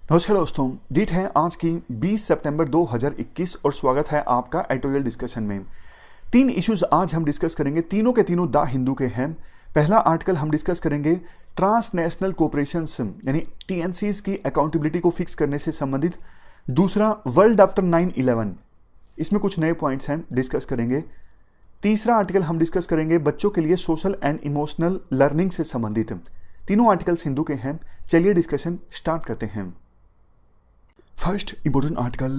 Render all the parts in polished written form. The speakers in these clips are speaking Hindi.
नमस्कार दोस्तों, डेट है आज की 20 सितंबर 2021 और स्वागत है आपका एडिटोरियल डिस्कशन में। तीन इश्यूज आज हम डिस्कस करेंगे, तीनों के तीनों द हिंदू के हैं। पहला आर्टिकल हम डिस्कस करेंगे ट्रांसनेशनल कॉर्पोरेशंस यानी टीएनसीज की अकाउंटेबिलिटी को फिक्स करने से संबंधित। दूसरा वर्ल्ड आफ्टर 9/11, इसमें कुछ नए पॉइंट्स हैं, डिस्कस करेंगे। तीसरा आर्टिकल हम डिस्कस करेंगे बच्चों के लिए सोशल एंड इमोशनल लर्निंग से संबंधित। तीनों आर्टिकल्स हिंदू के हैं। चलिए डिस्कशन स्टार्ट करते हैं। First important article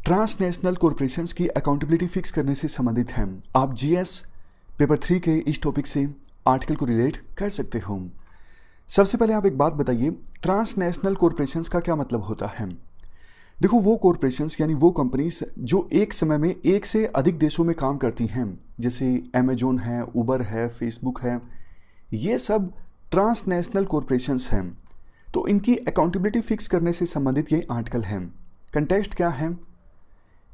transnational corporations की अकाउंटेबिलिटी फिक्स करने से संबंधित है। आप जीएस पेपर 3 के इस टॉपिक से आर्टिकल को रिलेट कर सकते हो। सबसे पहले आप एक बात बताइए, ट्रांसनेशनल कॉर्पोरेशंस का क्या मतलब होता है। देखो, वो कॉर्पोरेशंस यानी वो कंपनीज जो एक समय में एक से अधिक देशों में काम करती हैं, जैसे अमेजोन है, उबर है, फेसबुक है, ये सब ट्रांसनेशनल कॉर्पोरेशंस हैं। तो इनकी अकाउंटेबिलिटी फिक्स करने से संबंधित ये आर्टिकल है। कंटेक्स्ट क्या है?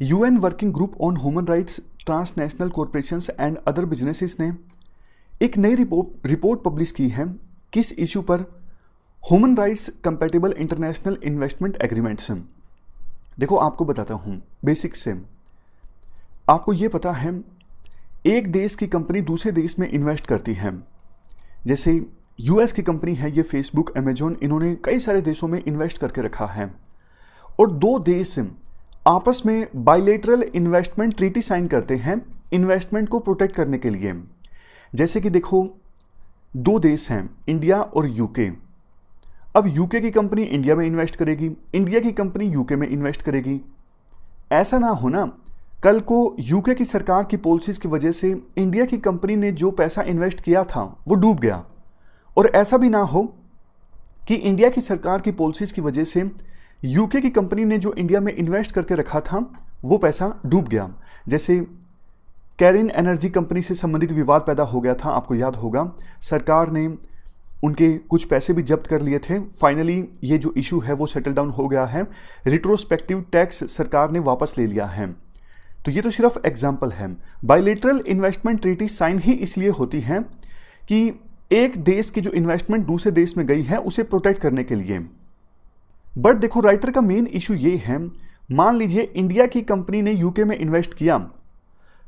UN working group on human rights, transnational corporations and other businesses ने एक नई रिपोर्ट पब्लिश की है। किस इश्यू पर? Human rights compatible international investment agreements. देखो, आपको बताता हूँ बेसिक से। आपको ये पता है, एक देश की कंपनी दूसरे देश में इन्वेस्ट करती है। जैसे यूएस की कंपनी है ये फेसबुक, अमेजोन, इन्होंने कई सारे देशों में इन्वेस्ट करके रखा है। और दो देश आपस में बायलैटरल इन्वेस्टमेंट ट्रीटी साइन करते हैं इन्वेस्टमेंट को प्रोटेक्ट करने के लिए। जैसे कि देखो, दो देश हैं, इंडिया और यूके। अब यूके की कंपनी इंडिया में इन्वेस्ट करेगी, इंडिया की कंपनी यूके में इन्वेस्ट करेगी। ऐसा ना हो ना, कल को यूके की सरकार की पॉलिसीज की वजह से इंडिया की कंपनी ने जो पैसा इन्वेस्ट किया था वो डूब गया। और ऐसा भी ना हो कि इंडिया की सरकार की पॉलिसीज की वजह से यूके की कंपनी ने जो इंडिया में इन्वेस्ट करके रखा था वो पैसा डूब गया। जैसे कैरिन एनर्जी कंपनी से संबंधित विवाद पैदा हो गया था, आपको याद होगा। सरकार ने उनके कुछ पैसे भी जब्त कर लिए थे। फाइनली ये जो इशू है वो सेटल डाउन हो गया है। रिट्रोस्पेक्टिव टैक्स सरकार ने वापस ले लिया है। तो ये तो सिर्फ एग्जाम्पल है। बायलैटरल इन्वेस्टमेंट ट्रीटी साइन ही इसलिए होती है कि एक देश की जो इन्वेस्टमेंट दूसरे देश में गई है उसे प्रोटेक्ट करने के लिए। बट देखो, राइटर का मेन इशू ये है, मान लीजिए इंडिया की कंपनी ने यूके में इन्वेस्ट किया,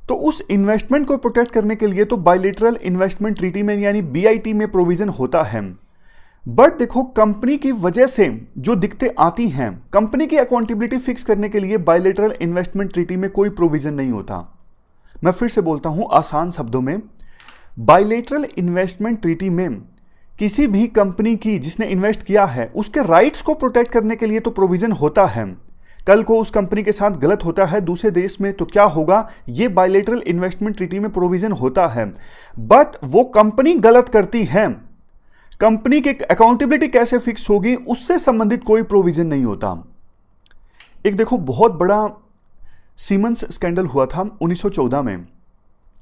तो उस इन्वेस्टमेंट को प्रोटेक्ट करने के लिए तो बायलैटरल इन्वेस्टमेंट ट्रीटी में यानी बीआईटी में प्रोविजन होता है। बट देखो, कंपनी की वजह से जो दिक्कतें आती हैं, कंपनी की अकाउंटेबिलिटी फिक्स करने के लिए बायलैटरल इन्वेस्टमेंट ट्रीटी में कोई प्रोविजन नहीं होता। मैं फिर से बोलता हूं आसान शब्दों में, बायलैटरल इन्वेस्टमेंट ट्रीटी में किसी भी कंपनी की जिसने इन्वेस्ट किया है उसके राइट्स को प्रोटेक्ट करने के लिए तो प्रोविजन होता है। कल को उस कंपनी के साथ गलत होता है दूसरे देश में तो क्या होगा, ये बायलैटरल इन्वेस्टमेंट ट्रीटी में प्रोविजन होता है। बट वो कंपनी गलत करती है, कंपनी की अकाउंटेबिलिटी कैसे फिक्स होगी उससे संबंधित कोई प्रोविजन नहीं होता। एक देखो, बहुत बड़ा सीमेंस स्कैंडल हुआ था 1914 में।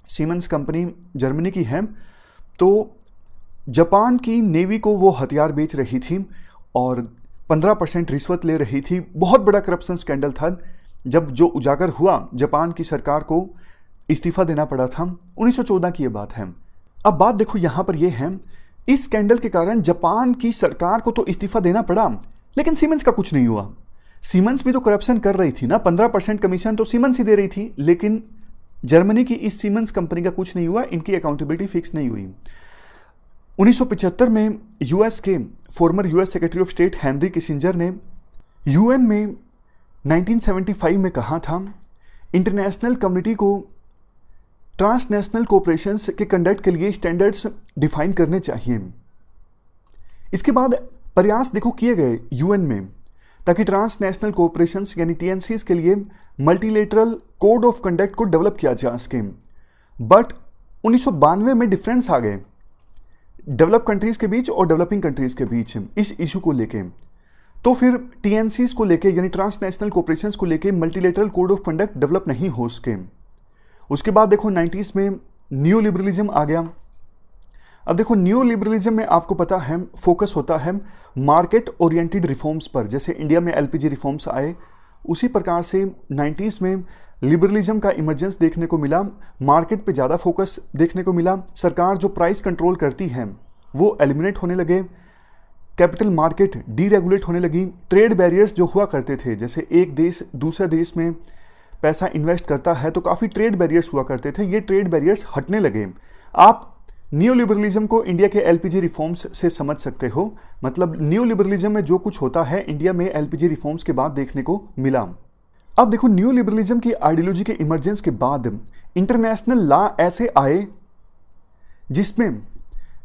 सीमेंस कंपनी जर्मनी की है, तो जापान की नेवी को वो हथियार बेच रही थी और 15% रिश्वत ले रही थी। बहुत बड़ा करप्शन स्कैंडल था। जब जो उजागर हुआ, जापान की सरकार को इस्तीफा देना पड़ा था। 1914 की ये बात है। अब बात देखो यहाँ पर ये है, इस स्कैंडल के कारण जापान की सरकार को तो इस्तीफा देना पड़ा, लेकिन सीमेंस का कुछ नहीं हुआ। सीमेंस भी तो करप्शन कर रही थी ना, 15% कमीशन तो सीमेंस ही दे रही थी, लेकिन जर्मनी की इस सीमेंस कंपनी का कुछ नहीं हुआ, इनकी अकाउंटेबिलिटी फिक्स नहीं हुई। 1975 में यूएस के former US secretary of state Henry Kissinger ने यूएन में 1975 में कहा था, इंटरनेशनल कम्युनिटी को ट्रांसनेशनल कोऑपरेशंस के कंडक्ट के लिए स्टैंडर्ड्स डिफाइन करने चाहिए। इसके बाद प्रयास देखो किए गए यूएन में, ताकि ट्रांसनेशनल कोऑपरेशंस यानी टीएनसीज के लिए मल्टीलेटरल कोड ऑफ कंडक्ट को डेवलप किया जा सके। बट 1992 में डिफरेंस आ गए डेवलप कंट्रीज के बीच और डेवलपिंग कंट्रीज के बीच इस इशू को लेके। तो फिर टीएनसीज को लेके यानी ट्रांसनेशनल कोऑपरेशंस को लेके multilateral code of conduct develop नहीं हो सके। उसके बाद देखो 90s में न्यू लिबरलिज्म आ गया। अब देखो, न्यू लिबरलिज्म में आपको पता है फोकस होता है मार्केट ओरिएंटेड रिफॉर्म्स पर। जैसे इंडिया में एलपीजी रिफॉर्म्स आए, उसी प्रकार से 90s में लिबरलिज्म का इमरजेंस देखने को मिला, मार्केट पे ज़्यादा फोकस देखने को मिला। सरकार जो प्राइस कंट्रोल करती है वो एलिमिनेट होने लगे। कैपिटल मार्केट डीरेगुलेट होने लगी, ट्रेड बैरियर्स जो हुआ करते थे, जैसे एक देश दूसरे देश में पैसा इन्वेस्ट करता है तो काफ़ी ट्रेड बैरियर्स हुआ करते थे, ये ट्रेड बैरियर्स हटने लगे। आप न्यू लिबरलिज्म को इंडिया के एलपीजी रिफॉर्म्स से समझ सकते हो, मतलब न्यू लिबरलिज्म में जो कुछ होता है इंडिया में एलपीजी रिफॉर्म्स के बाद देखने को मिला। अब देखो, न्यू लिबरलिज्म की आइडियोलॉजी के इमरजेंस के बाद इंटरनेशनल लॉ ऐसे आए जिसमें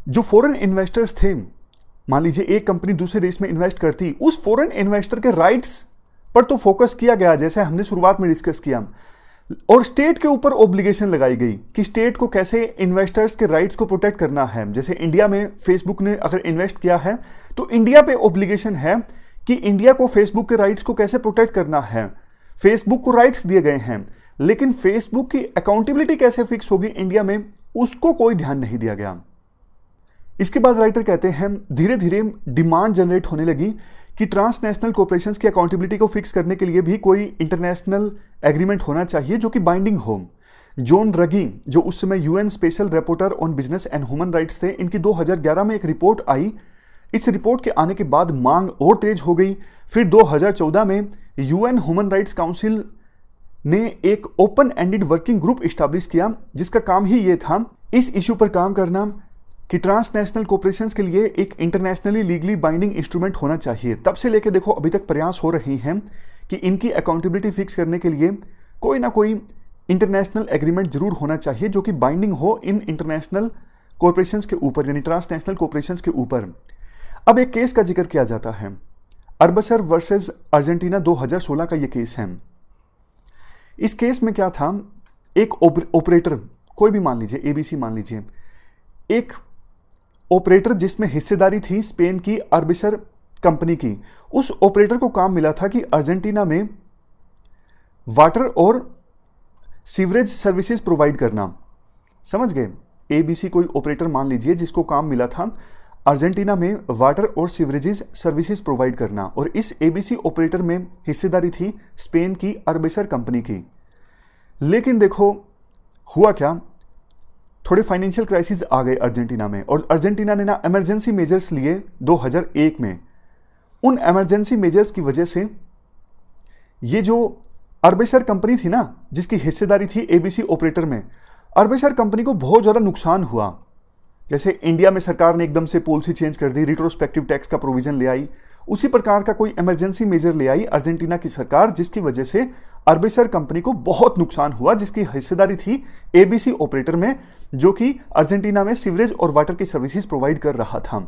जो फॉरेन इन्वेस्टर्स थे, मान लीजिए एक कंपनी दूसरे देश में इन्वेस्ट करती, उस फॉरेन इन्वेस्टर के राइट्स पर तो फोकस किया गया, जैसे हमने शुरुआत में डिस्कस किया, और स्टेट के ऊपर ऑब्लिगेशन लगाई गई कि स्टेट को कैसे इन्वेस्टर्स के राइट्स को प्रोटेक्ट करना है। जैसे इंडिया में फेसबुक ने अगर इन्वेस्ट किया है तो इंडिया पे ऑब्लिगेशन है कि इंडिया को फेसबुक के राइट्स को कैसे प्रोटेक्ट करना है। फेसबुक को राइट्स दिए गए हैं, लेकिन फेसबुक की अकाउंटेबिलिटी कैसे फिक्स होगी इंडिया में, उसको कोई ध्यान नहीं दिया गया। इसके बाद राइटर कहते हैं धीरे धीरे डिमांड जनरेट होने लगी कि ट्रांसनेशनल कॉर्पोरेशंस की अकाउंटेबिलिटी को फिक्स करने के लिए भी कोई इंटरनेशनल एग्रीमेंट होना चाहिए जो कि बाइंडिंग हो। जॉन रगी, जो उस समय UN special reporter on business and human rights थे, इनकी 2011 में एक रिपोर्ट आई। इस रिपोर्ट के आने के बाद मांग और तेज हो गई। फिर 2014 में यूएन ह्यूमन राइट्स काउंसिल ने एक open ended working group establish किया, जिसका काम ही ये था इस इश्यू पर काम करना कि ट्रांसनेशनल कॉर्पोरेशंस के लिए एक इंटरनेशनली लीगली बाइंडिंग इंस्ट्रूमेंट होना चाहिए। तब से लेकर देखो अभी तक प्रयास हो रहे हैं कि इनकी अकाउंटेबिलिटी फिक्स करने के लिए कोई ना कोई इंटरनेशनल एग्रीमेंट जरूर होना चाहिए जो कि बाइंडिंग हो इन इंटरनेशनल कॉर्पोरेशंस के ऊपर, यानी ट्रांसनेशनल कॉर्पोरेशंस के ऊपर। अब एक केस का जिक्र किया जाता है, अर्बसर वर्सेस अर्जेंटीना 2016 का ये केस है। इस केस में क्या था, एक ऑपरेटर, कोई भी मान लीजिए, एबीसी मान लीजिए, एक ऑपरेटर जिसमें हिस्सेदारी थी स्पेन की अर्बिसर कंपनी की, उस ऑपरेटर को काम मिला था कि अर्जेंटीना में वाटर और सीवरेज सर्विसेज प्रोवाइड करना। समझ गए? एबीसी कोई ऑपरेटर मान लीजिए जिसको काम मिला था अर्जेंटीना में वाटर और सीवरेजेस सर्विसेज प्रोवाइड करना, और इस एबीसी ऑपरेटर में हिस्सेदारी थी स्पेन की अर्बिसर कंपनी की। लेकिन देखो हुआ क्या, थोड़े फाइनेंशियल क्राइसिस आ गए अर्जेंटीना में, और अर्जेंटीना ने ना इमरजेंसी मेजर्स लिए 2001 में। उन इमरजेंसी मेजर्स की वजह से ये जो अर्बिसर कंपनी थी ना, जिसकी हिस्सेदारी थी एबीसी ऑपरेटर में, अर्बिसर कंपनी को बहुत ज़्यादा नुकसान हुआ। जैसे इंडिया में सरकार ने एकदम से पॉलिसी चेंज कर दी, रिट्रोस्पेक्टिव टैक्स का प्रोविजन ले आई, उसी प्रकार का कोई इमरजेंसी मेजर ले आई अर्जेंटीना की सरकार, जिसकी वजह से अर्बिसर कंपनी को बहुत नुकसान हुआ, जिसकी हिस्सेदारी थी एबीसी ऑपरेटर में, जो कि अर्जेंटीना में सीवरेज और वाटर की सर्विसेज प्रोवाइड कर रहा था।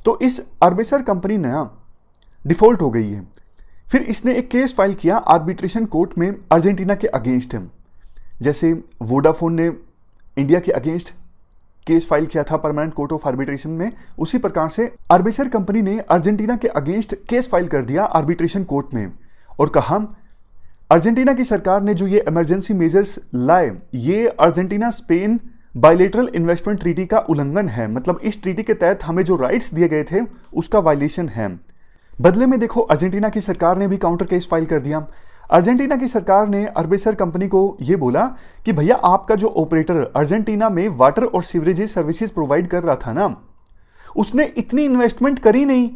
तो इस अर्बिसर कंपनी नया डिफॉल्ट हो गई है। फिर इसने एक केस फाइल किया आर्बिट्रेशन कोर्ट में अर्जेंटीना के अगेंस्ट। जैसे वोडाफोन ने इंडिया के अगेंस्ट केस फाइल किया था परमानेंट कोर्ट ऑफ आर्बिट्रेशन में, उसी प्रकार से अर्बिसर कंपनी ने अर्जेंटीना के अगेंस्ट केस फाइल कर दिया आर्बिट्रेशन कोर्ट में, और कहा अर्जेंटीना की सरकार ने जो ये इमरजेंसी मेजर्स लाए, ये Argentina Spain bilateral investment treaty का उल्लंघन है, मतलब इस ट्रीटी के तहत हमें जो राइट्स दिए गए थे उसका वायलेशन है। बदले में देखो अर्जेंटीना की सरकार ने भी काउंटर केस फाइल कर दिया। अर्जेंटीना की सरकार ने अर्बिसर कंपनी को यह बोला कि भैया आपका जो ऑपरेटर अर्जेंटीना में वाटर और सीवरेजेस सर्विसेज प्रोवाइड कर रहा था ना, उसने इतनी इन्वेस्टमेंट करी नहीं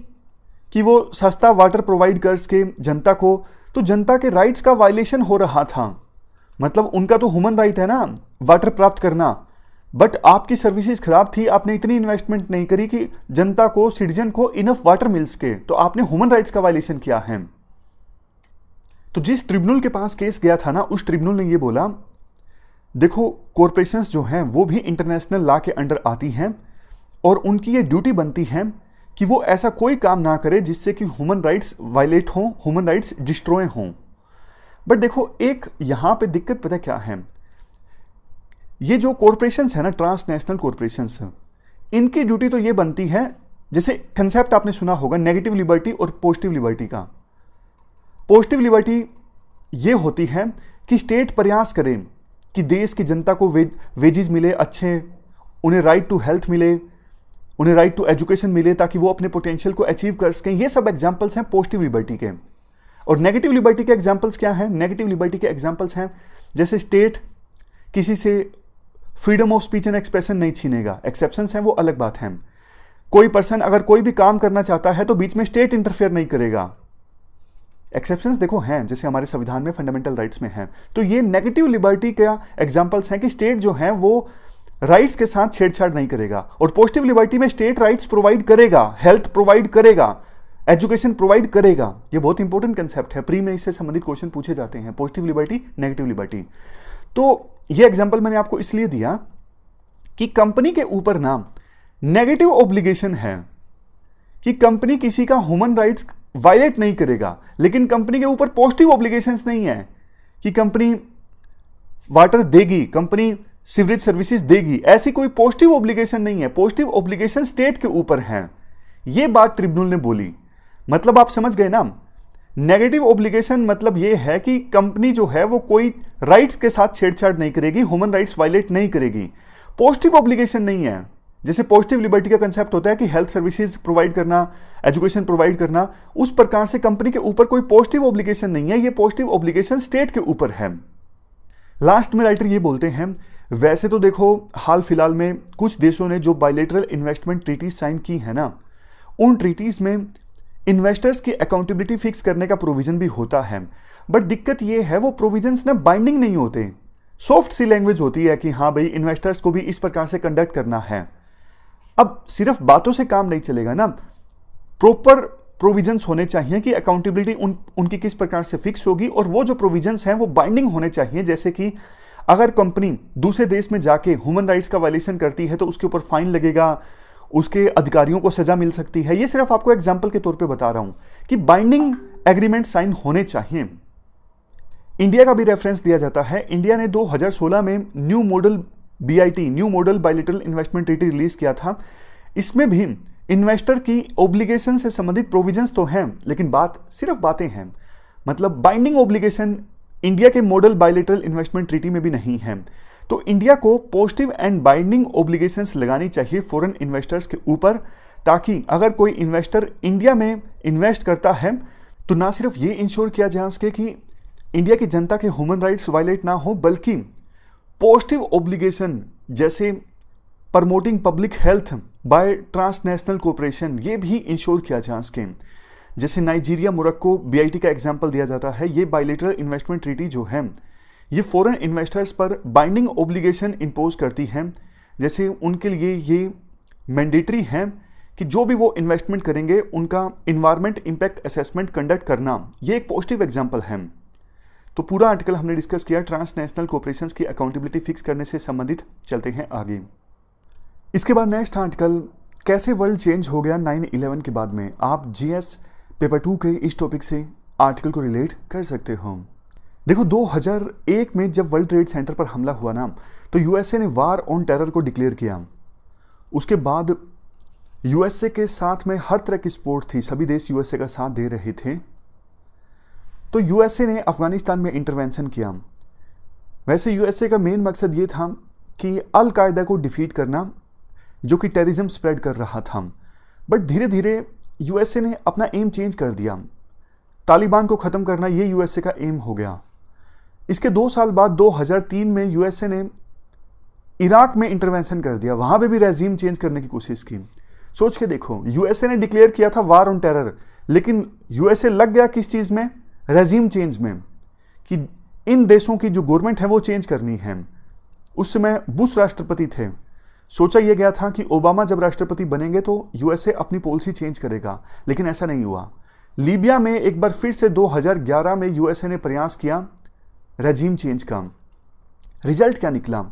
कि वो सस्ता वाटर प्रोवाइड कर सके जनता को, तो जनता के राइट्स का वायलेशन हो रहा था। मतलब उनका तो ह्यूमन राइट है ना वाटर प्राप्त करना, बट आपकी सर्विसेज खराब थी, आपने इतनी इन्वेस्टमेंट नहीं करी कि जनता को, सिटीजन को इनफ वाटर मिल सके, तो आपने ह्यूमन राइट्स का वायलेशन किया है। तो जिस ट्रिब्यूनल के पास केस गया था ना, उस ट्रिब्यूनल ने ये बोला देखो कॉरपोरेशंस जो हैं वो भी इंटरनेशनल लॉ के अंडर आती हैं, और उनकी ये ड्यूटी बनती है कि वो ऐसा कोई काम ना करे जिससे कि ह्यूमन राइट्स वायलेट हों, ह्यूमन राइट्स डिस्ट्रॉय हों। बट देखो एक यहाँ पे दिक्कत पता क्या है, ये जो कॉरपोरेशंस है ना, ट्रांसनेशनल कॉरपोरेशंस, इनकी ड्यूटी तो ये बनती है, जैसे कंसेप्ट आपने सुना होगा नेगेटिव लिबर्टी और पॉजिटिव लिबर्टी का। पॉजिटिव लिबर्टी ये होती है कि स्टेट प्रयास करें कि देश की जनता को वेजेस मिले अच्छे, उन्हें राइट टू हेल्थ मिले, उन्हें राइट टू एजुकेशन मिले, ताकि वो अपने पोटेंशियल को अचीव कर सकें। ये सब एग्जांपल्स हैं पॉजिटिव लिबर्टी के। और नेगेटिव लिबर्टी के एग्जांपल्स क्या हैं? नेगेटिव लिबर्टी के एग्जांपल्स हैं जैसे स्टेट किसी से freedom of speech and expression नहीं छीनेगा, एक्सेप्शंस हैं वो अलग बात है। कोई पर्सन अगर कोई भी काम करना चाहता है तो बीच में स्टेट इंटरफेयर नहीं करेगा। एक्सेप्शंस देखो हैं, जैसे हमारे संविधान में फंडामेंटल राइट्स में हैं। तो ये नेगेटिव लिबर्टी का एग्जांपल्स हैं कि स्टेट जो है वो राइट्स के साथ छेड़छाड़ नहीं करेगा। और पॉजिटिव लिबर्टी में स्टेट राइट्स प्रोवाइड करेगा, हेल्थ प्रोवाइड करेगा, एजुकेशन प्रोवाइड करेगा। ये बहुत इंपॉर्टेंट कंसेप्ट है, प्री में इससे संबंधित क्वेश्चन पूछे जाते हैं, पॉजिटिव लिबर्टी, नेगेटिव लिबर्टी। तो ये एग्जांपल मैंने आपको इसलिए दिया कि कंपनी के ऊपर ना नेगेटिव ऑब्लिगेशन है कि कंपनी किसी का ह्यूमन राइट्स वायलेट नहीं करेगा, लेकिन कंपनी के ऊपर पॉजिटिव ऑब्लिगेशंस नहीं है कि कंपनी वाटर देगी, कंपनी सीवरेज सर्विसेज देगी, ऐसी कोई पॉजिटिव ऑब्लिगेशन नहीं है। पॉजिटिव ऑब्लिगेशन स्टेट के ऊपर है। यह बात ट्रिब्यूनल ने बोली। मतलब आप समझ गए ना, नेगेटिव ऑब्लिगेशन मतलब यह है कि कंपनी जो है वो कोई राइट्स के साथ छेड़छाड़ नहीं करेगी, ह्यूमन राइट्स वायलेट नहीं करेगी। पॉजिटिव ऑब्लिगेशन नहीं है। जैसे पॉजिटिव लिबर्टी का कंसेप्ट होता है कि हेल्थ सर्विसेज प्रोवाइड करना, एजुकेशन प्रोवाइड करना, उस प्रकार से कंपनी के ऊपर कोई पॉजिटिव ऑब्लिगेशन नहीं है। ये पॉजिटिव ऑब्लिगेशन स्टेट के ऊपर है। लास्ट में राइटर ये बोलते हैं, वैसे तो देखो हाल फिलहाल में कुछ देशों ने जो बायलैटरल इन्वेस्टमेंट ट्रीटीज साइन की है ना, उन ट्रीटीज में इन्वेस्टर्स की अकाउंटेबिलिटी फिक्स करने का प्रोविजन भी होता है। बट दिक्कत ये है वो प्रोविजंस ना बाइंडिंग नहीं होते, सॉफ्ट सी लैंग्वेज होती है कि हाँ भाई इन्वेस्टर्स को भी इस प्रकार से कंडक्ट करना है। अब सिर्फ बातों से काम नहीं चलेगा ना, प्रॉपर प्रोविजंस होने चाहिए कि अकाउंटेबिलिटी उनकी किस प्रकार से फिक्स होगी, और वो जो प्रोविजंस हैं वो बाइंडिंग होने चाहिए। जैसे कि अगर कंपनी दूसरे देश में जाके ह्यूमन राइट्स का वायलेशन करती है तो उसके ऊपर फाइन लगेगा, उसके अधिकारियों को सजा मिल सकती है। ये सिर्फ आपको एग्जाम्पल के तौर पे बता रहा हूं कि बाइंडिंग एग्रीमेंट साइन होने चाहिए। इंडिया का भी रेफरेंस दिया जाता है। इंडिया ने 2016 में new model BIT, new model bilateral investment treaty release किया था। इसमें भी इन्वेस्टर की ऑब्लिगेशन से संबंधित प्रोविजंस तो हैं, लेकिन सिर्फ बातें हैं। मतलब बाइंडिंग ऑब्लिगेशन इंडिया के मॉडल बायलैटरल इन्वेस्टमेंट ट्रीटी में भी नहीं है। तो इंडिया को पॉजिटिव एंड बाइंडिंग ऑब्लिगेशंस लगानी चाहिए फॉरेन इन्वेस्टर्स के ऊपर, ताकि अगर कोई इन्वेस्टर इंडिया में इन्वेस्ट करता है तो ना सिर्फ ये इंश्योर किया जा सके कि इंडिया की जनता के ह्यूमन राइट्स वायलेट ना हो, बल्कि पॉजिटिव ऑब्लिगेशन जैसे promoting public health by transnational cooperation, ये भी इंश्योर किया जा सके। जैसे नाइजीरिया, मोरक्को, BIT का एग्जाम्पल दिया जाता है। ये बायलैटरल इन्वेस्टमेंट ट्रीटी जो है ये फॉरेन इन्वेस्टर्स पर बाइंडिंग ऑब्लिगेशन इंपोज करती है। जैसे उनके लिए ये मैंडेटरी है कि जो भी वो इन्वेस्टमेंट करेंगे उनका इन्वायरमेंट इंपैक्ट असेसमेंट कंडक्ट करना। ये एक पॉजिटिव एग्जाम्पल है। तो पूरा आर्टिकल हमने डिस्कस किया ट्रांसनेशनल कोऑपरेशंस की अकाउंटेबिलिटी फिक्स करने से संबंधित। चलते हैं आगे। इसके बाद नेक्स्ट आर्टिकल, कैसे वर्ल्ड चेंज हो गया 9/11 के बाद में। आप GS पेपर 2 के इस टॉपिक से आर्टिकल को रिलेट कर सकते हो। देखो 2001 में जब वर्ल्ड ट्रेड सेंटर पर हमला हुआ ना, तो USA ने वार ऑन टेरर को डिक्लेयर किया। उसके बाद USA के साथ में हर तरह की सपोर्ट थी, सभी देश USA का साथ दे रहे थे। तो USA ने अफगानिस्तान में इंटरवेंशन किया। वैसे USA का मेन मकसद ये था कि अल कायदा को डिफीट करना, जो कि टेररिज्म स्प्रेड कर रहा था। बट धीरे धीरे USA ने अपना एम चेंज कर दिया, तालिबान को ख़त्म करना ये USA का एम हो गया। इसके 2 साल बाद 2003 में USA ने इराक में इंटरवेंशन कर दिया, वहाँ पे भी रेजीम चेंज करने की कोशिश की। सोच के देखो, USA ने डिक्लेयर किया था वार ऑन टेरर, लेकिन USA लग गया किस चीज़ में, रेजीम चेंज में, कि इन देशों की जो गवर्नमेंट है वो चेंज करनी है। उस समय बुश राष्ट्रपति थे। सोचा यह गया था कि ओबामा जब राष्ट्रपति बनेंगे तो USA अपनी पॉलिसी चेंज करेगा, लेकिन ऐसा नहीं हुआ। लीबिया में एक बार फिर से 2011 में USA ने प्रयास किया रेजीम चेंज का। रिजल्ट क्या निकला?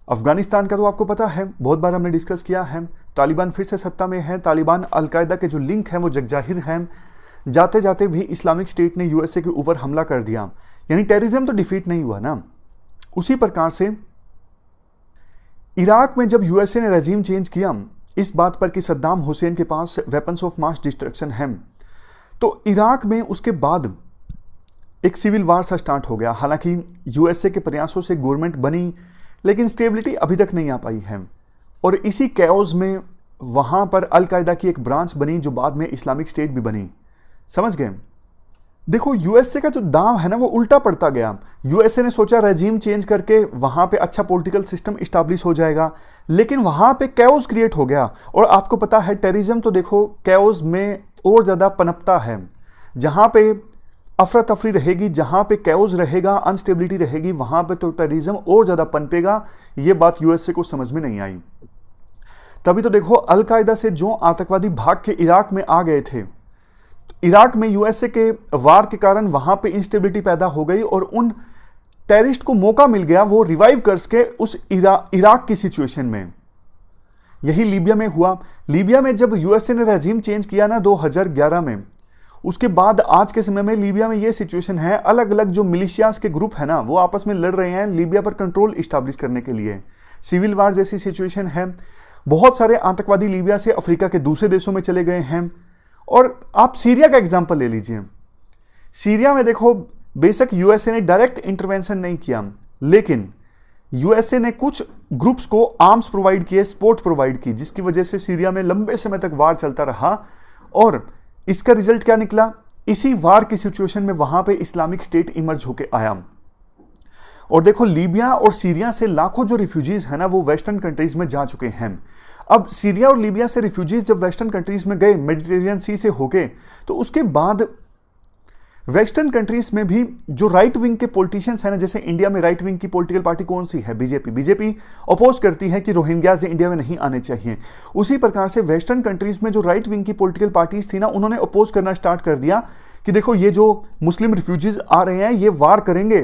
अफगानिस्तान का तो आपको पता है, बहुत बार हमने डिस्कस किया है। तालिबान फिर से सत्ता में है। तालिबान अल कायदा के जो लिंक हैं वो जगजाहिर हैं। जाते जाते भी इस्लामिक स्टेट ने USA के ऊपर हमला कर दिया, यानी टेररिज्म तो डिफीट नहीं हुआ ना। उसी प्रकार से इराक में जब USA ने रेजीम चेंज किया इस बात पर कि सद्दाम हुसैन के पास वेपन्स ऑफ मास डिस्ट्रक्शन है, तो इराक में उसके बाद एक सिविल वार सा स्टार्ट हो गया। हालांकि USA के प्रयासों से गवर्नमेंट बनी, लेकिन स्टेबिलिटी अभी तक नहीं आ पाई है। और इसी कैओस में वहाँ पर अल कायदा की एक ब्रांच बनी जो बाद में इस्लामिक स्टेट भी बनी। समझ गए? देखो यूएसए का जो दांव है ना वो उल्टा पड़ता गया। यूएसए ने सोचा रेजिम चेंज करके वहां पे अच्छा पॉलिटिकल सिस्टम इस्टेब्लिश हो जाएगा, लेकिन वहां पे कैओस क्रिएट हो गया। और आपको पता है टेररिज्म तो देखो कैओस में और ज्यादा पनपता है। जहां पे अफरा तफरी रहेगी, जहां पे कैओस रहेगा, अनस्टेबिलिटी रहेगी, वहां पे तो टेररिज्म और ज्यादा पनपेगा। ये बात यूएसए को समझ में नहीं आई। तभी तो देखो अलकायदा से जो आतंकवादी भाग के इराक में आ गए थे, इराक में यूएसए के वार के कारण वहां पे इंस्टेबिलिटी पैदा हो गई और उन टेररिस्ट को मौका मिल गया वो रिवाइव कर सके उस इराक की सिचुएशन में। यही लीबिया में हुआ। लीबिया में जब यूएसए ने रेजिम चेंज किया ना 2011 में, उसके बाद आज के समय में लीबिया में ये सिचुएशन है, अलग अलग जो मिलिशियास के ग्रुप है ना वो आपस में लड़ रहे हैं लीबिया पर कंट्रोल इस्टेब्लिश करने के लिए। सिविल वार जैसी सिचुएशन है। बहुत सारे आतंकवादी लीबिया से अफ्रीका के दूसरे देशों में चले गए हैं। और आप सीरिया का एग्जांपल ले लीजिए। सीरिया में देखो बेशक यूएसए ने डायरेक्ट इंटरवेंशन नहीं किया, लेकिन यूएसए ने कुछ ग्रुप्स को आर्म्स प्रोवाइड किए, सपोर्ट प्रोवाइड की, जिसकी वजह से सीरिया में लंबे समय तक वार चलता रहा। और इसका रिजल्ट क्या निकला? इसी वार की सिचुएशन में वहां पे इस्लामिक स्टेट इमर्ज होके आया। और देखो लीबिया और सीरिया से लाखों जो रिफ्यूजीज है ना वो वेस्टर्न कंट्रीज में जा चुके हैं। अब सीरिया और लीबिया से रिफ्यूजीज जब वेस्टर्न कंट्रीज में गए, मेडिटेरियन सी से होके, तो उसके बाद वेस्टर्न कंट्रीज में भी जो राइट विंग के पॉलिटिशियंस हैं ना, जैसे इंडिया में राइट विंग की पॉलिटिकल पार्टी कौन सी है? बीजेपी। बीजेपी अपोज करती है कि रोहिंग्याज इंडिया में नहीं आने चाहिए। उसी प्रकार से वेस्टर्न कंट्रीज में जो राइट विंग की पॉलिटिकल पार्टीज थी ना, उन्होंने अपोज करना स्टार्ट कर दिया कि देखो ये जो मुस्लिम रिफ्यूजीज आ रहे हैं ये वार करेंगे,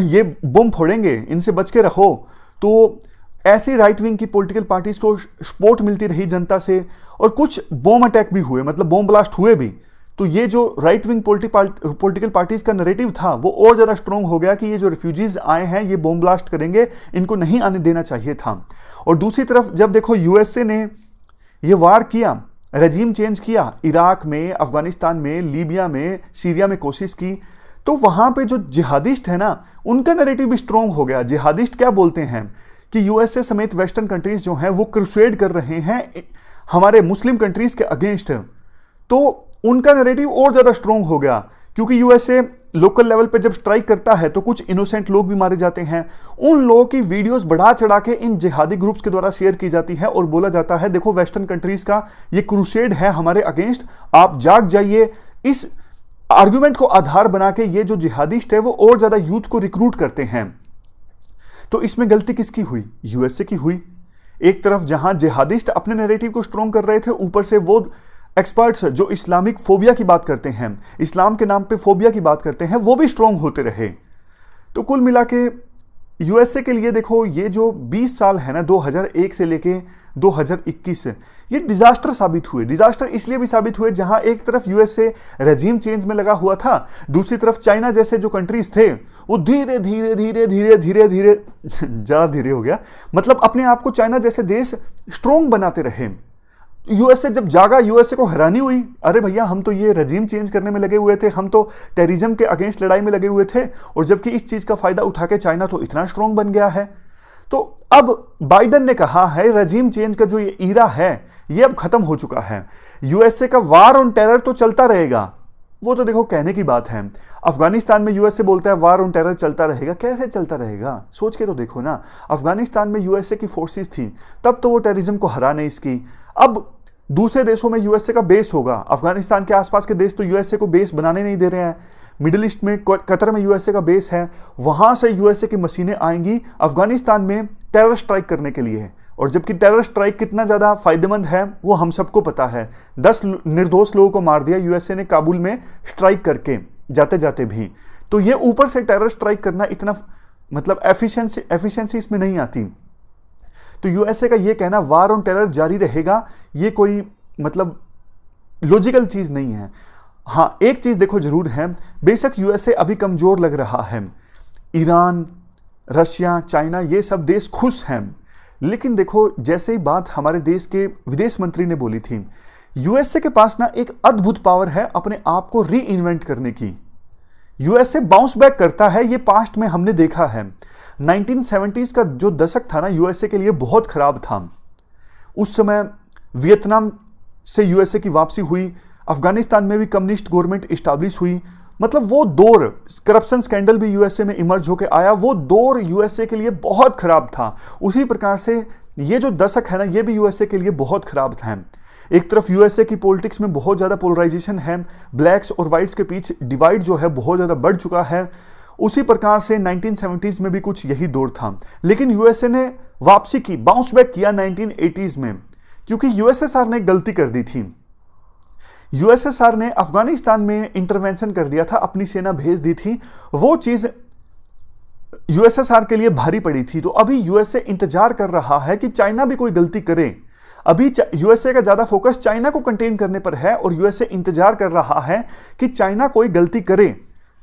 ये बम फोड़ेंगे, इनसे बच के रहो। तो ऐसी राइट विंग की पॉलिटिकल पार्टीज को सपोर्ट मिलती रही जनता से, और कुछ बॉम्ब अटैक भी हुए, मतलब बॉम्ब ब्लास्ट हुए भी। तो ये जो राइट विंग पॉलिटिकल पार्टीज का नैरेटिव था वो और ज्यादा स्ट्रॉन्ग हो गया कि ये जो रिफ्यूजीज आए हैं ये बॉम्ब ब्लास्ट करेंगे, इनको नहीं आने देना चाहिए था। और दूसरी तरफ जब देखो यूएसए ने ये वार किया, रेजिम चेंज किया, इराक में, अफगानिस्तान में, लीबिया में, सीरिया में कोशिश की, तो वहां पे जो जिहादिस्ट है ना उनका नैरेटिव भी स्ट्रॉन्ग हो गया। जिहादिस्ट क्या बोलते हैं कि यूएसए समेत वेस्टर्न कंट्रीज जो हैं वो क्रूसेड कर रहे हैं हमारे मुस्लिम कंट्रीज के अगेंस्ट। तो उनका नैरेटिव और ज्यादा स्ट्रॉन्ग हो गया, क्योंकि यूएसए लोकल लेवल पे जब स्ट्राइक करता है तो कुछ इनोसेंट लोग भी मारे जाते हैं। उन लोगों की वीडियोस बढ़ा चढ़ा के इन जिहादी ग्रुप्स के द्वारा शेयर की जाती है और बोला जाता है देखो वेस्टर्न कंट्रीज का ये क्रूसेड है हमारे अगेंस्ट, आप जाग जाइए। इस आर्गुमेंट को आधार बना के ये जो जिहादिस्ट है वो और ज्यादा यूथ को रिक्रूट करते हैं। तो इसमें गलती किसकी हुई? यूएसए की हुई। एक तरफ जहां जिहादिस्ट अपने नैरेटिव को स्ट्रॉन्ग कर रहे थे, ऊपर से वो एक्सपर्ट्स जो इस्लामिक फोबिया की बात करते हैं, इस्लाम के नाम पे फोबिया की बात करते हैं, वो भी स्ट्रॉन्ग होते रहे। तो कुल मिला के यूएसए के लिए देखो ये जो 20 साल है ना 2001 से लेके 2021 ये डिजास्टर साबित हुए। डिजास्टर इसलिए भी साबित हुए जहां एक तरफ यूएसए रेजिम चेंज में लगा हुआ था, दूसरी तरफ चाइना जैसे जो कंट्रीज थे वो धीरे धीरे धीरे धीरे धीरे धीरे ज्यादा धीरे हो गया, मतलब अपने आप को चाइना जैसे देश स्ट्रॉन्ग बनाते रहे। यूएसए जब जागा, यूएसए को हैरानी हुई, अरे भैया हम तो ये रेजिम चेंज करने में लगे हुए थे, हम तो टेररिज्म के अगेंस्ट लड़ाई में लगे हुए थे, और जबकि इस चीज का फायदा उठा के चाइना तो इतना स्ट्रॉन्ग बन गया है। तो अब बाइडेन ने कहा है रेजिम चेंज का जो ये ईरा है ये अब खत्म हो चुका है। यूएसए का वार ऑन टेरर तो चलता रहेगा, वो तो देखो कहने की बात है। अफगानिस्तान में यूएसए बोलता है वार ऑन टेरर चलता रहेगा, कैसे चलता रहेगा? सोच के तो देखो ना, अफगानिस्तान में यूएसए की फोर्सेस थी तब तो वो टेररिज्म को हरा नहीं सकी। अब दूसरे देशों में यूएसए का बेस होगा, अफगानिस्तान के आसपास के देश तो यूएसए को बेस बनाने नहीं दे रहे हैं। मिडिल ईस्ट में कतर में यूएसए का बेस है, वहां से यूएसए की मशीनें आएंगी अफगानिस्तान में टेरर स्ट्राइक करने के लिए। और जबकि टेरर स्ट्राइक कितना ज्यादा फायदेमंद है वो हम सबको पता है। 10 निर्दोष लोगों को मार दिया यूएसए ने काबुल में स्ट्राइक करके जाते जाते भी। तो ये ऊपर से टेरर स्ट्राइक करना इतना मतलब एफिशिएंसी इसमें नहीं आती। तो यूएसए का ये कहना वार ऑन टेरर जारी रहेगा, ये कोई मतलब लॉजिकल चीज नहीं है। हाँ एक चीज देखो जरूर है, बेशक यूएसए अभी कमजोर लग रहा है, ईरान, रशिया, चाइना ये सब देश खुश हैं, लेकिन देखो जैसे ही बात हमारे देश के विदेश मंत्री ने बोली थी, यूएसए के पास ना एक अद्भुत पावर है अपने आप को री इन्वेंट करने की। यूएसए बाउंस बैक करता है, ये पास्ट में हमने देखा है। 1970s का जो दशक था ना यूएसए के लिए बहुत खराब था। उस समय वियतनाम से यूएसए की वापसी हुई, अफगानिस्तान में भी कम्युनिस्ट गवर्नमेंट इस्टेब्लिश हुई, मतलब वो दौर, करप्शन स्कैंडल भी यूएसए में इमर्ज होकर आया, वो दौर यूएसए के लिए बहुत खराब था। उसी प्रकार से ये जो दशक है ना, ये भी यूएसए के लिए बहुत खराब था। एक तरफ यूएसए की पॉलिटिक्स में बहुत ज्यादा पोलराइजेशन है, ब्लैक्स और व्हाइट्स के बीच डिवाइड जो है बहुत ज्यादा बढ़ चुका है। उसी प्रकार से 1970s में भी कुछ यही दौर था, लेकिन यूएसए ने वापसी की, बाउंस बैक किया 1980s में, क्योंकि यूएसएसआर ने गलती कर दी थी। यूएसएसआर ने अफगानिस्तान में इंटरवेंशन कर दिया था, अपनी सेना भेज दी थी, वो चीज यूएसएसआर के लिए भारी पड़ी थी। तो अभी यूएसए इंतजार कर रहा है कि चाइना भी कोई गलती करे। अभी यूएसए का ज्यादा फोकस चाइना को कंटेन करने पर है और यूएसए इंतजार कर रहा है कि चाइना कोई गलती करे।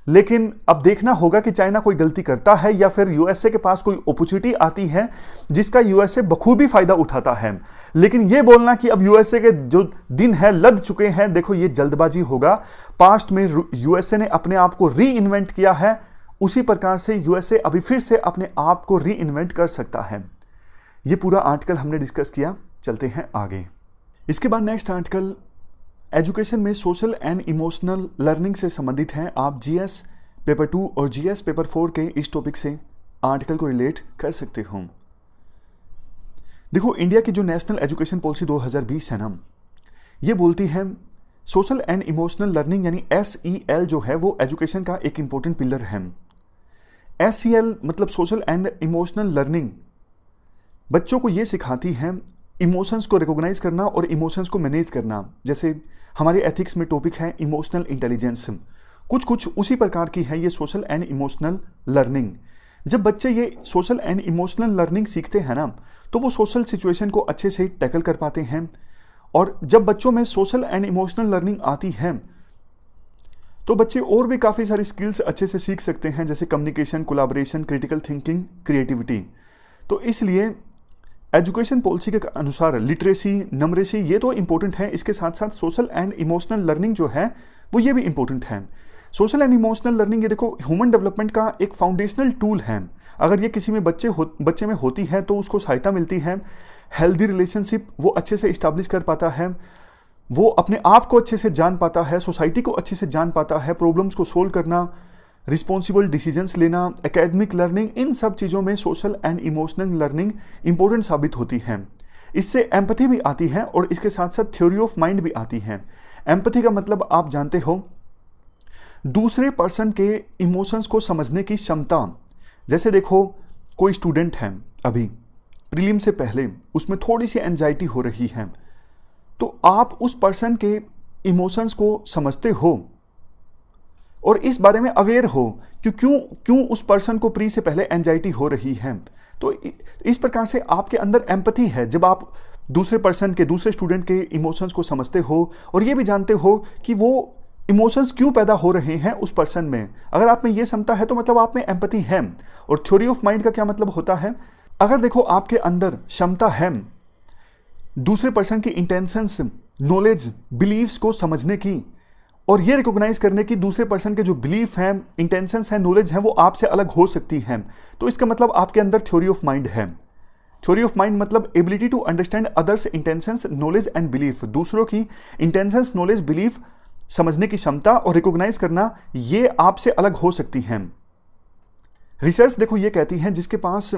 लेकिन अब देखना होगा कि चाइना कोई गलती करता है या फिर यूएसए के पास कोई अपॉर्चुनिटी आती है जिसका यूएसए बखूबी फायदा उठाता है। लेकिन यह बोलना कि अब यूएसए के जो दिन है लद चुके हैं, देखो ये जल्दबाजी होगा। पास्ट में यूएसए ने अपने आप को री इन्वेंट किया है, उसी प्रकार से यूएसए अभी फिर से अपने आप को री इन्वेंट कर सकता है। यह पूरा आर्टिकल हमने डिस्कस किया, चलते हैं आगे। इसके बाद नेक्स्ट आर्टिकल एजुकेशन में सोशल एंड इमोशनल लर्निंग से संबंधित है। आप जीएस पेपर 2 और जीएस पेपर 4 के इस टॉपिक से आर्टिकल को रिलेट कर सकते हो। देखो, इंडिया की जो नेशनल एजुकेशन पॉलिसी 2020 है ना, ये बोलती है सोशल एंड इमोशनल लर्निंग यानी SEL जो है वो एजुकेशन का एक इंपॉर्टेंट पिलर है। SEL मतलब सोशल एंड इमोशनल लर्निंग बच्चों को ये सिखाती है इमोशंस को रिकॉग्नाइज करना और इमोशंस को मैनेज करना। जैसे हमारे एथिक्स में टॉपिक है इमोशनल इंटेलिजेंस, कुछ उसी प्रकार की है ये सोशल एंड इमोशनल लर्निंग। जब बच्चे ये सोशल एंड इमोशनल लर्निंग सीखते हैं ना, तो वो सोशल सिचुएशन को अच्छे से टैकल कर पाते हैं। और जब बच्चों में सोशल एंड इमोशनल लर्निंग आती है तो बच्चे और भी काफ़ी सारी स्किल्स अच्छे से सीख सकते हैं, जैसे communication, collaboration, critical thinking, creativity. तो इसलिए एजुकेशन पॉलिसी के अनुसार लिटरेसी, नमरेसी ये तो इंपॉर्टेंट है, इसके साथ साथ सोशल एंड इमोशनल लर्निंग जो है वो ये भी इंपॉर्टेंट है। सोशल एंड इमोशनल लर्निंग ये देखो ह्यूमन डेवलपमेंट का एक फाउंडेशनल टूल है। अगर ये किसी में बच्चे में होती है तो उसको सहायता मिलती है, हेल्दी रिलेशनशिप वो अच्छे से इस्टेब्लिश कर पाता है, वो अपने आप को अच्छे से जान पाता है, सोसाइटी को अच्छे से जान पाता है, प्रॉब्लम्स को सोल्व करना, रिस्पॉन्सिबल डिसीजंस लेना, एकेडमिक लर्निंग, इन सब चीज़ों में social and emotional learning important साबित होती है। इससे एम्पैथी भी आती है और इसके साथ साथ थ्योरी ऑफ माइंड भी आती है। एम्पैथी का मतलब आप जानते हो दूसरे पर्सन के इमोशंस को समझने की क्षमता। जैसे देखो कोई स्टूडेंट है, अभी प्रीलिम से पहले उसमें थोड़ी सी एंजाइटी हो रही है, तो आप उस पर्सन के इमोशंस को समझते हो और इस बारे में अवेयर हो कि क्यों उस पर्सन को प्री से पहले एंजाइटी हो रही है। तो इस प्रकार से आपके अंदर एम्पैथी है जब आप दूसरे स्टूडेंट के इमोशंस को समझते हो और ये भी जानते हो कि वो इमोशंस क्यों पैदा हो रहे हैं उस पर्सन में। अगर आप में ये क्षमता है तो मतलब आप में एम्पैथी है। और थ्योरी ऑफ माइंड का क्या मतलब होता है, अगर देखो आपके अंदर क्षमता है दूसरे पर्सन की इंटेंशंस, नॉलेज, बिलीव्स को समझने की और ये रिकॉग्नाइज करने की दूसरे पर्सन के जो बिलीफ हैं, इंटेंशंस हैं, नॉलेज हैं वो आपसे अलग हो सकती हैं, तो इसका मतलब आपके अंदर थ्योरी ऑफ माइंड है। थ्योरी ऑफ माइंड मतलब ability to understand others intentions, knowledge and belief. दूसरों की इंटेंशंस, नॉलेज, बिलीफ समझने की क्षमता और रिकॉग्नाइज करना ये आपसे अलग हो सकती हैं। रिसर्च देखो ये कहती है जिसके पास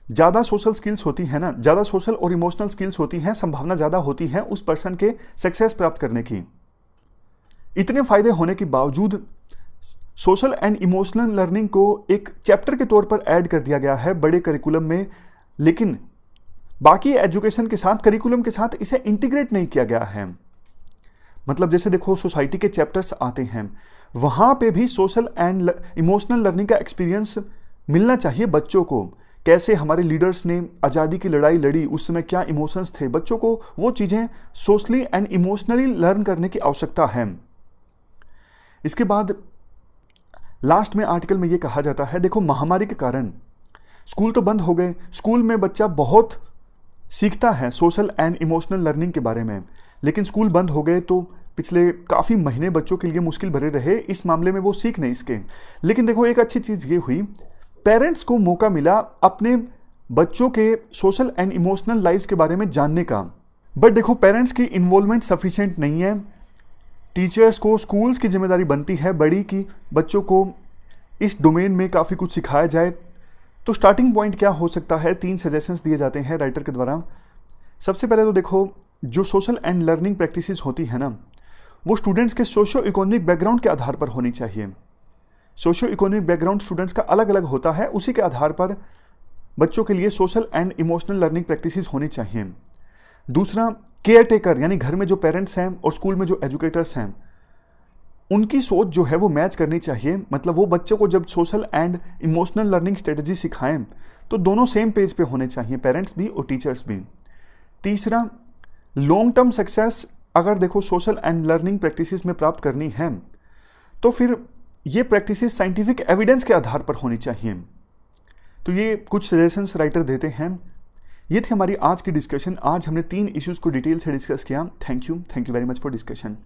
ज़्यादा सोशल स्किल्स होती है ना, ज़्यादा सोशल और इमोशनल स्किल्स होती हैं, संभावना ज़्यादा होती है उस पर्सन के सक्सेस प्राप्त करने की। इतने फायदे होने के बावजूद सोशल एंड इमोशनल लर्निंग को एक चैप्टर के तौर पर ऐड कर दिया गया है बड़े करिकुलम में, लेकिन बाकी एजुकेशन के साथ, करिकुलम के साथ इसे इंटीग्रेट नहीं किया गया है। मतलब जैसे देखो सोसाइटी के चैप्टर्स आते हैं, वहाँ पे भी सोशल एंड इमोशनल लर्निंग का एक्सपीरियंस मिलना चाहिए बच्चों को। कैसे हमारे लीडर्स ने आज़ादी की लड़ाई लड़ी, उस समय क्या इमोशंस थे, बच्चों को वो चीज़ें सोशली एंड इमोशनली लर्न करने की आवश्यकता है। इसके बाद लास्ट में आर्टिकल में ये कहा जाता है, देखो महामारी के कारण स्कूल तो बंद हो गए, स्कूल में बच्चा बहुत सीखता है सोशल एंड इमोशनल लर्निंग के बारे में, लेकिन स्कूल बंद हो गए तो पिछले काफ़ी महीने बच्चों के लिए मुश्किल भरे रहे, इस मामले में वो सीख नहीं सके। लेकिन देखो एक अच्छी चीज़ ये हुई, पेरेंट्स को मौका मिला अपने बच्चों के सोशल एंड इमोशनल लाइफ्स के बारे में जानने का। बट देखो पेरेंट्स की इन्वॉल्वमेंट सफिशिएंट नहीं है। टीचर्स को, स्कूल्स की जिम्मेदारी बनती है बड़ी कि बच्चों को इस डोमेन में काफ़ी कुछ सिखाया जाए। तो स्टार्टिंग पॉइंट क्या हो सकता है, 3 सजेशंस दिए जाते हैं राइटर के द्वारा। सबसे पहले तो देखो, जो सोशल एंड लर्निंग प्रैक्टिसेस होती है ना, वो स्टूडेंट्स के सोशो इकोनॉमिक बैकग्राउंड के आधार पर होनी चाहिए। सोशो इकोनॉमिक बैकग्राउंड स्टूडेंट्स का अलग अलग होता है, उसी के आधार पर बच्चों के लिए social and emotional learning practices होनी चाहिए। दूसरा, केयर टेकर यानी घर में जो पेरेंट्स हैं और स्कूल में जो एजुकेटर्स हैं, उनकी सोच जो है वो मैच करनी चाहिए। मतलब वो बच्चों को जब social and emotional learning strategy सिखाएं तो दोनों सेम पेज पे होने चाहिए, पेरेंट्स भी और टीचर्स भी। तीसरा, लॉन्ग टर्म सक्सेस अगर देखो सोशल एंड लर्निंग प्रैक्टिसेस में प्राप्त करनी है तो फिर ये प्रैक्टिसेस साइंटिफिक एविडेंस के आधार पर होनी चाहिए। तो ये कुछ सजेशंस राइटर देते हैं। ये थी हमारी आज की डिस्कशन। आज हमने 3 इश्यूज़ को डिटेल से डिस्कस किया। Thank you very much for discussion.